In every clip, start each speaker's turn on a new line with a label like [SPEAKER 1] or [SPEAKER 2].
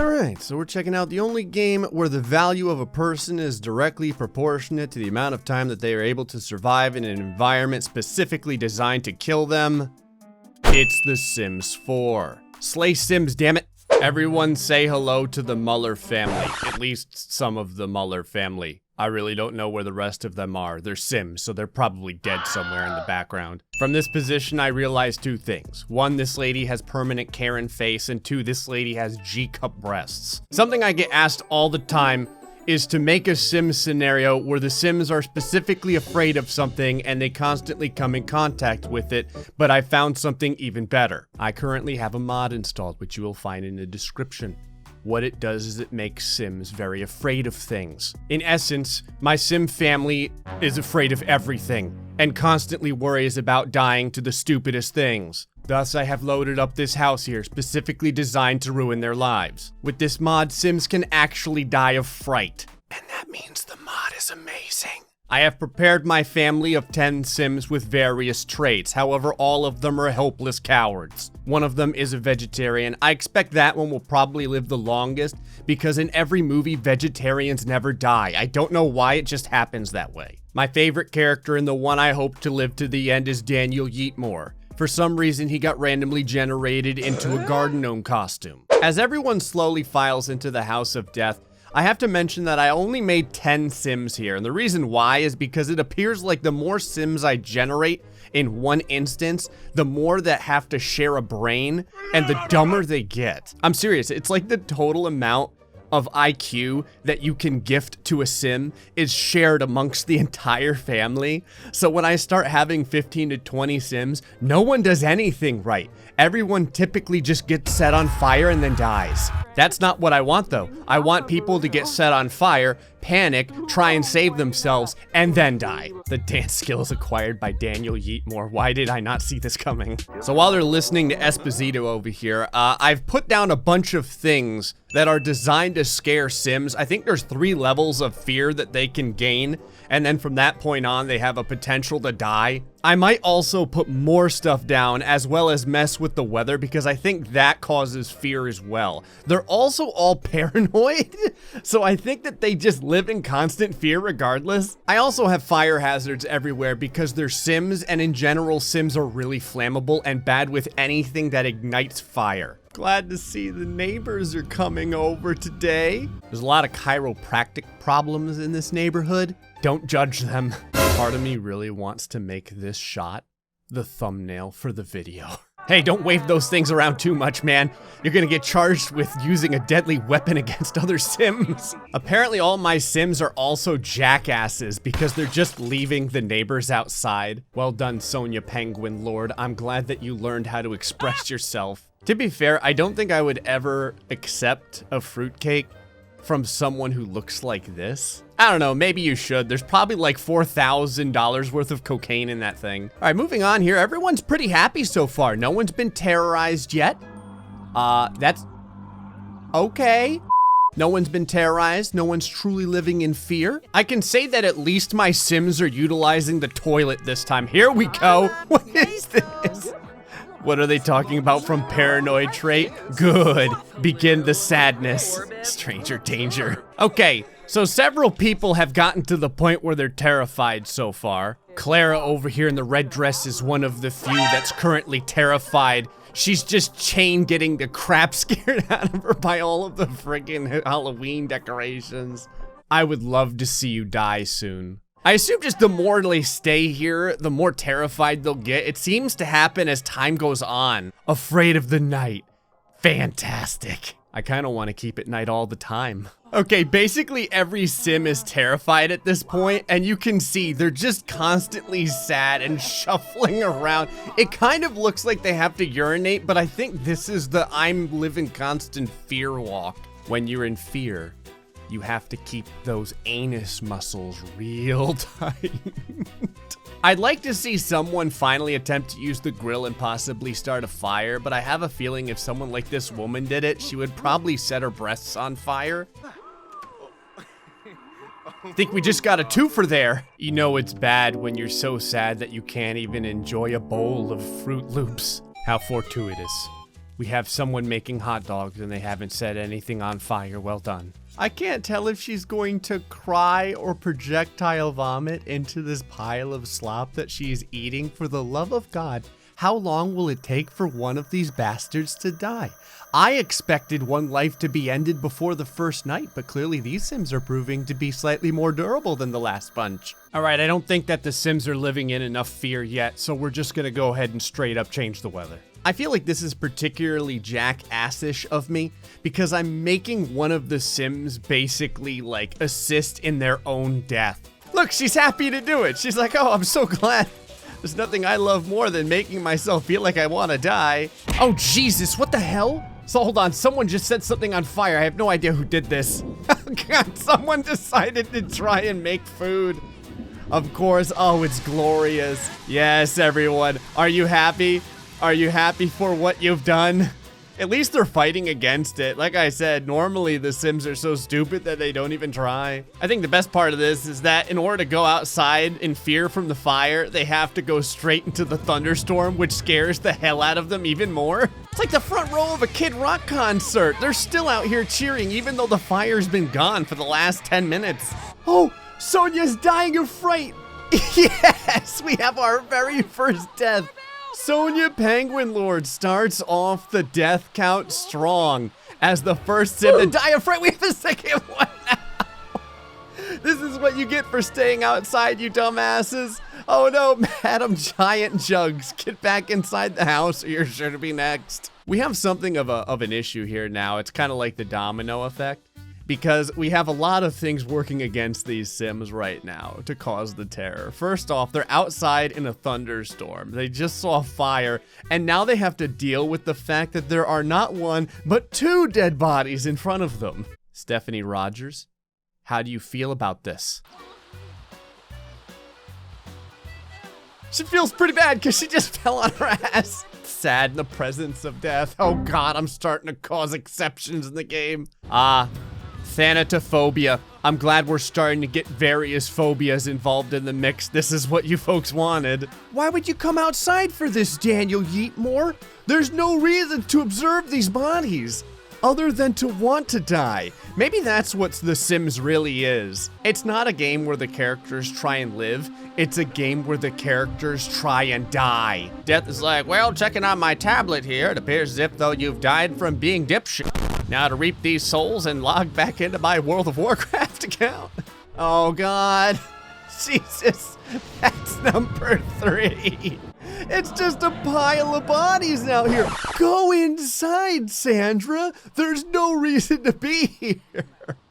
[SPEAKER 1] Alright, so we're checking out the only game where the value of a person is directly proportionate to the amount of time that they are able to survive in an environment specifically designed to kill them. It's The Sims 4. Slay Sims, damn it. Everyone say hello to the Muller family. At least some of the Muller family. I really don't know where the rest of them are. They're Sims, so they're probably dead somewhere in the background. From this position, I realized two things. One, this lady has permanent Karen face, and two, this lady has G-cup breasts. Something I get asked all the time is to make a Sim scenario where the Sims are specifically afraid of something and they constantly come in contact with it, but I found something even better. I currently have a mod installed, which you will find in the description. What it does is it makes Sims very afraid of things. In essence, my Sim family is afraid of everything and constantly worries about dying to the stupidest things. Thus, I have loaded up this house here specifically designed to ruin their lives. With this mod, Sims can actually die of fright. And that means the mod is amazing. I have prepared my family of 10 Sims with various traits, however all of them are helpless cowards. One of them is a vegetarian. I expect that one will probably live the longest because in every movie vegetarians never die. I don't know why, it just happens that way. My favorite character and the one I hope to live to the end is Daniel Yeatmore. For some reason, he got randomly generated into a garden gnome costume. As everyone slowly files into the House of Death, I have to mention that I only made 10 Sims here, and the reason why is because it appears like the more Sims I generate in one instance, the more that have to share a brain, and the dumber they get. I'm serious, it's like the total amount of IQ that you can gift to a Sim is shared amongst the entire family. So when I start having 15 to 20 Sims, no one does anything right. Everyone typically just gets set on fire and then dies. That's not what I want though. I want people to get set on fire, panic, try and save themselves, and then die. The dance skills acquired by Daniel Yeatmore. Why did I not see this coming? So while they're listening to Esposito over here, I've put down a bunch of things that are designed to scare Sims. I think there's 3 levels of fear that they can gain, and then from that point on, they have a potential to die. I might also put more stuff down as well as mess with the weather because I think that causes fear as well. They're also all paranoid, so I think that they just live in constant fear regardless. I also have fire hazards everywhere because they're Sims, and in general, Sims are really flammable and bad with anything that ignites fire. Glad to see the neighbors are coming over today. There's a lot of chiropractic problems in this neighborhood. Don't judge them. Part of me really wants to make this shot the thumbnail for the video. Hey, don't wave those things around too much, man. You're gonna get charged with using a deadly weapon against other Sims. Apparently all my Sims are also jackasses because they're just leaving the neighbors outside. Well done, Sonia Penguin Lord. I'm glad that you learned how to express yourself. To be fair, I don't think I would ever accept a fruitcake from someone who looks like this. I don't know, maybe you should. There's probably like $4,000 worth of cocaine in that thing. All right, moving on here. Everyone's pretty happy so far. No one's been terrorized yet. That's okay. No one's been terrorized. No one's truly living in fear. I can say that at least my Sims are utilizing the toilet this time. Here we go. What is this? What are they talking about from paranoid trait? Good. Begin the sadness. Stranger danger. Okay, so several people have gotten to the point where they're terrified so far. Clara over here in the red dress is one of the few that's currently terrified. She's just chain getting the crap scared out of her by all of the friggin' Halloween decorations. I would love to see you die soon. I assume just the more they stay here, the more terrified they'll get. It seems to happen as time goes on. Afraid of the night. Fantastic. I kind of want to keep it night all the time. Okay, basically every Sim is terrified at this point, and you can see they're just constantly sad and shuffling around. It kind of looks like they have to urinate, but I think this is the I'm living constant fear walk. When you're in fear, you have to keep those anus muscles real tight. I'd like to see someone finally attempt to use the grill and possibly start a fire, but I have a feeling if someone like this woman did it, she would probably set her breasts on fire. Think we just got a twofer there. You know it's bad when you're so sad that you can't even enjoy a bowl of Fruit Loops. How fortuitous. We have someone making hot dogs and they haven't set anything on fire. Well done. I can't tell if she's going to cry or projectile vomit into this pile of slop that she is eating. For the love of God, how long will it take for one of these bastards to die? I expected one life to be ended before the first night, but clearly these Sims are proving to be slightly more durable than the last bunch. All right, I don't think that the Sims are living in enough fear yet, so we're just gonna go ahead and straight up change the weather. I feel like this is particularly jackass-ish of me because I'm making one of the Sims basically like assist in their own death. Look, she's happy to do it. She's like, oh, I'm so glad. There's nothing I love more than making myself feel like I want to die. Oh, Jesus, what the hell? So hold on, someone just set something on fire. I have no idea who did this. Oh God, someone decided to try and make food. Of course, oh, it's glorious. Yes, everyone, are you happy? Are you happy for what you've done? At least they're fighting against it. Like I said, normally the Sims are so stupid that they don't even try. I think the best part of this is that in order to go outside in fear from the fire, they have to go straight into the thunderstorm, which scares the hell out of them even more. It's like the front row of a Kid Rock concert. They're still out here cheering even though the fire's been gone for the last 10 minutes. Oh, Sonia's dying of fright. Yes, we have our very first death. Sonia Penguin Lord starts off the death count strong as the first Sim to die of fright. We have a second one now. This is what you get for staying outside, you dumbasses. Oh no, Madam Giant Jugs, get back inside the house or you're sure to be next. We have something of an issue here now. It's kind of like the domino effect. Because we have a lot of things working against these Sims right now to cause the terror. First off, they're outside in a thunderstorm. They just saw fire, and now they have to deal with the fact that there are not one, but two dead bodies in front of them. Stephanie Rogers, how do you feel about this? She feels pretty bad because she just fell on her ass. Sad in the presence of death. Oh God, I'm starting to cause exceptions in the game. Thanatophobia. I'm glad we're starting to get various phobias involved in the mix. This is what you folks wanted. Why would you come outside for this, Daniel Yeatmore? There's no reason to observe these bodies other than to want to die. Maybe that's what The Sims really is. It's not a game where the characters try and live. It's a game where the characters try and die. Death is like, well, checking on my tablet here, it appears as if though you've died from being dipshit. Now to reap these souls and log back into my World of Warcraft account. Oh God, Jesus, that's number 3. It's just a pile of bodies out here. Go inside, Sandra. There's no reason to be here.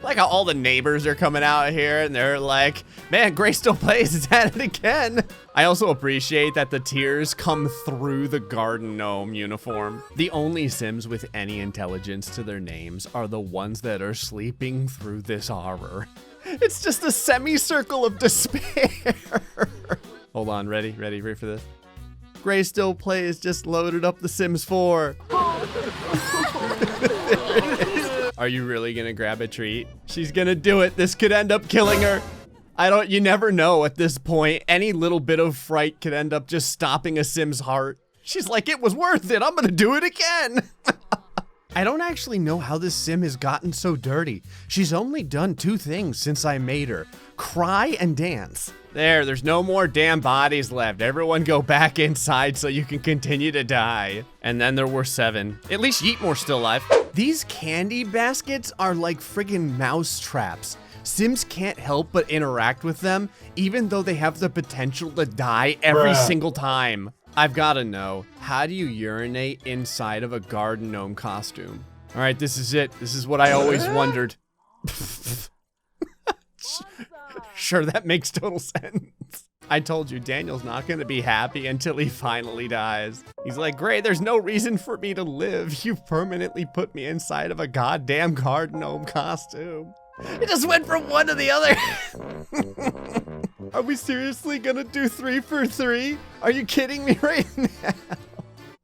[SPEAKER 1] Like how all the neighbors are coming out here and they're like, man, GrayStillPlays is at it again. I also appreciate that the tears come through the garden gnome uniform. The only Sims with any intelligence to their names are the ones that are sleeping through this horror. It's just a semicircle of despair. Hold on, ready for this? GrayStillPlays just loaded up The Sims 4. Are you really gonna grab a treat? She's gonna do it. This could end up killing her. You never know at this point. Any little bit of fright could end up just stopping a Sim's heart. She's like, it was worth it. I'm gonna do it again. I don't actually know how this Sim has gotten so dirty. She's only done 2 things since I made her. Cry and dance. There's no more damn bodies left. Everyone go back inside so you can continue to die. And then there were 7. At least Yeatmore's still alive. These candy baskets are like friggin' mouse traps. Sims can't help but interact with them, even though they have the potential to die every single time. I've gotta know, how do you urinate inside of a garden gnome costume? All right, this is it. This is what I always wondered. Sure, that makes total sense. I told you, Daniel's not gonna be happy until he finally dies. He's like, great, there's no reason for me to live. You've permanently put me inside of a goddamn garden gnome costume. It just went from one to the other. Are we seriously gonna do 3 for 3? Are you kidding me right now?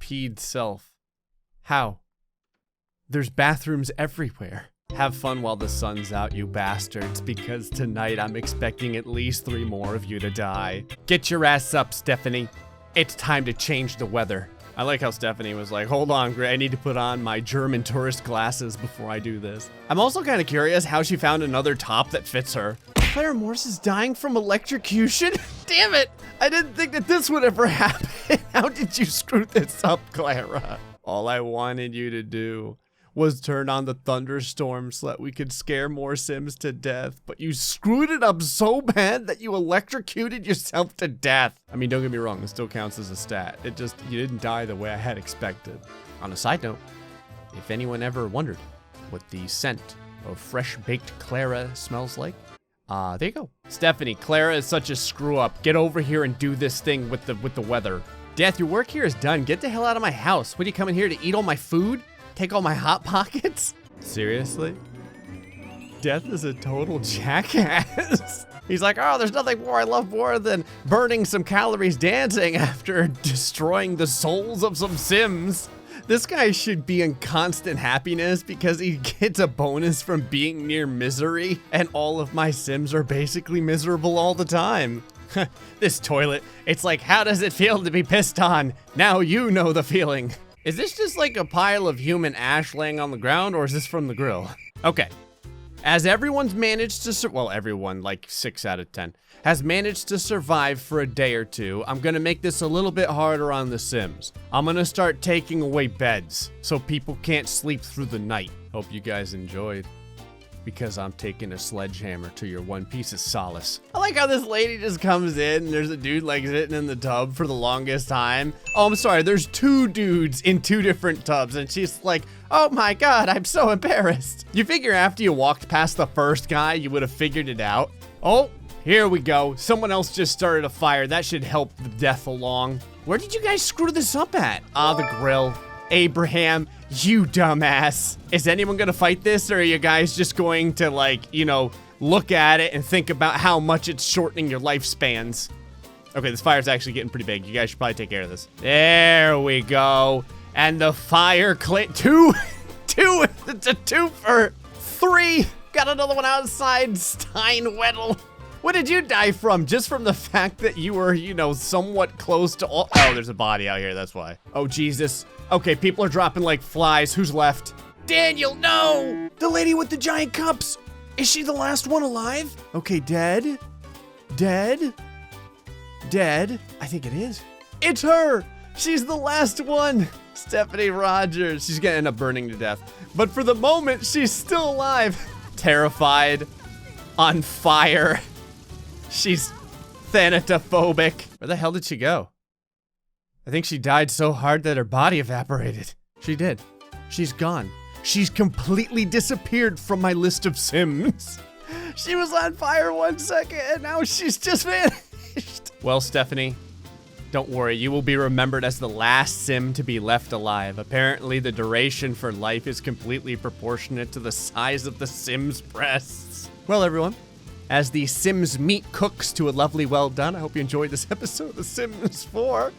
[SPEAKER 1] Peed self. How? There's bathrooms everywhere. Have fun while the sun's out, you bastards, because tonight I'm expecting at least 3 more of you to die. Get your ass up, Stephanie. It's time to change the weather. I like how Stephanie was like, hold on, Gray, I need to put on my German tourist glasses before I do this. I'm also kind of curious how she found another top that fits her. Claire Morse is dying from electrocution? Damn it! I didn't think that this would ever happen. How did you screw this up, Clara? All I wanted you to do was turn on the thunderstorm so that we could scare more Sims to death, but you screwed it up so bad that you electrocuted yourself to death. I mean, don't get me wrong, it still counts as a stat. It just, you didn't die the way I had expected. On a side note, if anyone ever wondered what the scent of fresh-baked Clara smells like, there you go. Stephanie, Clara is such a screw up. Get over here and do this thing with the weather. Death, your work here is done. Get the hell out of my house. What, are you coming here to eat all my food? Take all my Hot Pockets? Seriously? Death is a total jackass. He's like, oh, there's nothing more I love more than burning some calories dancing after destroying the souls of some Sims. This guy should be in constant happiness because he gets a bonus from being near misery, and all of my Sims are basically miserable all the time. This toilet, it's like, how does it feel to be pissed on? Now you know the feeling. Is this just like a pile of human ash laying on the ground, or is this from the grill? Okay. As everyone's managed to, well, everyone, like 6 out of 10, has managed to survive for a day or two, I'm gonna make this a little bit harder on the Sims. I'm gonna start taking away beds so people can't sleep through the night. Hope you guys enjoyed, because I'm taking a sledgehammer to your one piece of solace. I like how this lady just comes in and there's a dude like sitting in the tub for the longest time. Oh, I'm sorry, there's 2 dudes in 2 different tubs, and she's like, oh my God, I'm so embarrassed. You figure after you walked past the first guy, you would have figured it out. Oh, here we go. Someone else just started a fire. That should help the death along. Where did you guys screw this up at? Ah, the grill. Abraham, you dumbass. Is anyone gonna fight this, or are you guys just going to, like, you know, look at it and think about how much it's shortening your lifespans? Okay, this fire's actually getting pretty big. You guys should probably take care of this. There we go. And the fire two, it's a 2 for 3. Got another one outside, Steinwedel. What did you die from? Just from the fact that you were, you know, somewhat close to all— oh, there's a body out here, that's why. Oh, Jesus. Okay, people are dropping like flies. Who's left? Daniel, no! The lady with the giant cups. Is she the last one alive? Okay, dead. Dead. Dead. I think it is. It's her! She's the last one! Stephanie Rogers. She's gonna end up burning to death. But for the moment, she's still alive. Terrified. On fire. She's thanatophobic. Where the hell did she go? I think she died so hard that her body evaporated. She did. She's gone. She's completely disappeared from my list of Sims. She was on fire 1 second and now she's just vanished. Well, Stephanie, don't worry. You will be remembered as the last Sim to be left alive. Apparently, the duration for life is completely proportionate to the size of the Sim's breasts. Well, everyone, as the Sims meat cooks to a lovely well done, I hope you enjoyed this episode of The Sims 4,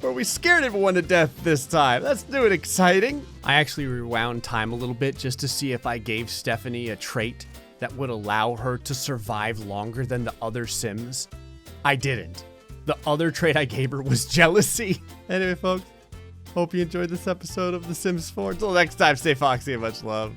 [SPEAKER 1] where we scared everyone to death this time. Let's do it exciting. I actually rewound time a little bit just to see if I gave Stephanie a trait that would allow her to survive longer than the other Sims. I didn't. The other trait I gave her was jealousy. Anyway, folks, hope you enjoyed this episode of The Sims 4. Until next time, stay foxy and much love.